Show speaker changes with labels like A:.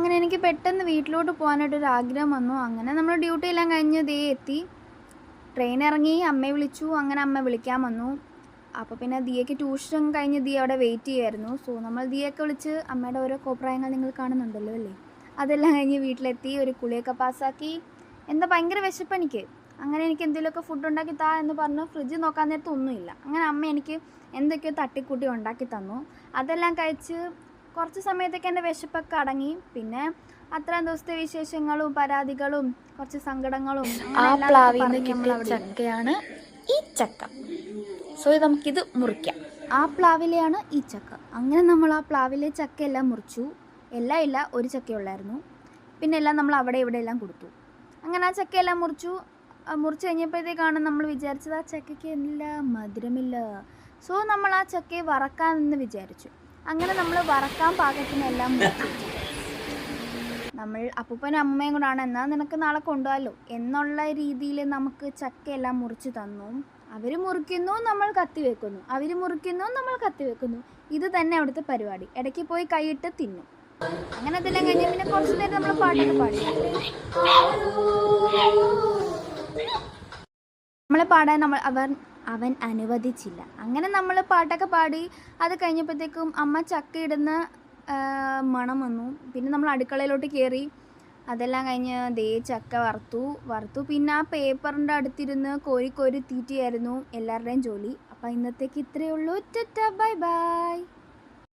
A: അങ്ങനെ എനിക്ക് പെട്ടെന്ന് വീട്ടിലോട്ട് പോകാനായിട്ടൊരു ആഗ്രഹം വന്നു. അങ്ങനെ നമ്മൾ ഡ്യൂട്ടി എല്ലാം കഴിഞ്ഞ് ദേ എത്തി. ട്രെയിൻ ഇറങ്ങി, അമ്മയെ വിളിച്ചു. അങ്ങനെ അമ്മ വിളിക്കാൻ വന്നു. അപ്പോൾ പിന്നെ ദിയയ്ക്ക് ട്യൂഷൻ കഴിഞ്ഞ് ദിയ അവിടെ വെയിറ്റ് ചെയ്യുമായിരുന്നു. സോ നമ്മൾ ദിയയൊക്കെ വിളിച്ച് അമ്മയുടെ ഓരോ കോപ്രായങ്ങൾ നിങ്ങൾ കാണുന്നുണ്ടല്ലോ അല്ലേ, അതെല്ലാം കഴിഞ്ഞ് വീട്ടിലെത്തി. ഒരു കുളിയൊക്കെ പാസ്സാക്കി. എന്താ ഭയങ്കര വിശപ്പ് എനിക്ക്. അങ്ങനെ എനിക്ക് എന്തെങ്കിലുമൊക്കെ ഫുഡ് ഉണ്ടാക്കി താ എന്ന് പറഞ്ഞു. ഫ്രിഡ്ജ് നോക്കാൻ നേരത്ത് ഒന്നുമില്ല. അങ്ങനെ അമ്മ എനിക്ക് എന്തൊക്കെയോ തട്ടിക്കൂട്ടി ഉണ്ടാക്കി തന്നു. അതെല്ലാം കഴിച്ച് കുറച്ച് സമയത്തേക്ക് എൻ്റെ വിശപ്പൊക്കെ അടങ്ങി. പിന്നെ അത്രയും ദിവസത്തെ വിശേഷങ്ങളും പരാതികളും കുറച്ച് സങ്കടങ്ങളും
B: ചക്കയാണ് ഈ ചക്ക. സോ നമുക്കിത് മുറിക്കാം.
A: ആ പ്ലാവിലെയാണ് ഈ ചക്ക. അങ്ങനെ നമ്മൾ ആ പ്ലാവിലെ ചക്കയെല്ലാം മുറിച്ചു. എല്ലാം ഇല്ല, ഒരു ചക്കയുള്ളായിരുന്നു. പിന്നെ എല്ലാം നമ്മൾ അവിടെ ഇവിടെ എല്ലാം കൊടുത്തു. അങ്ങനെ ആ ചക്കയെല്ലാം മുറിച്ചു കഴിഞ്ഞപ്പോഴത്തേക്കാണ് നമ്മൾ വിചാരിച്ചത് ആ ചക്കയ്ക്ക് എല്ലാം മധുരമില്ല. സോ നമ്മൾ ആ ചക്കയെ വറക്കാമെന്ന് വിചാരിച്ചു. അങ്ങനെ നമ്മൾ വറക്കാൻ പാകത്തിനെല്ലാം മുറിച്ചു. നമ്മൾ അപ്പൂപ്പനും അമ്മയും കൂടാണ്, എന്നാൽ നിനക്ക് നാളെ കൊണ്ടുപോകാമല്ലോ എന്നുള്ള രീതിയിൽ നമുക്ക് ചക്കയെല്ലാം മുറിച്ച് തന്നു. അവർ മുറിക്കുന്നു, നമ്മൾ കത്തി വെക്കുന്നു. അവർ മുറിക്കുന്നു, നമ്മൾ കത്തി വെക്കുന്നു. ഇത് തന്നെ അവിടുത്തെ പരിപാടി. ഇടയ്ക്ക് പോയി കൈയിട്ട് തിന്നും. അങ്ങനെ അതെല്ലാം കഴിഞ്ഞ് പിന്നെ കുറച്ച് നേരം നമ്മൾ പാട്ടൊക്കെ പാടി. നമ്മളെ പാടാൻ അവൻ അനുവദിച്ചില്ല. അങ്ങനെ നമ്മൾ പാട്ടൊക്കെ പാടി. അത് കഴിഞ്ഞപ്പോഴത്തേക്കും അമ്മ ചക്ക ഇടുന്ന മണം വന്നു. പിന്നെ നമ്മൾ അടുക്കളയിലോട്ട് കയറി. അതെല്ലാം കഴിഞ്ഞ് ദേ ചക്ക വറുത്തു. പിന്നെ ആ പേപ്പറിൻ്റെ അടുത്തിരുന്ന് കോരി തീറ്റിയായിരുന്നു എല്ലാവരുടെയും ജോലി. അപ്പോൾ ഇന്നത്തേക്ക് ഇത്രയേ ഉള്ളൂ. Tata, bye bye.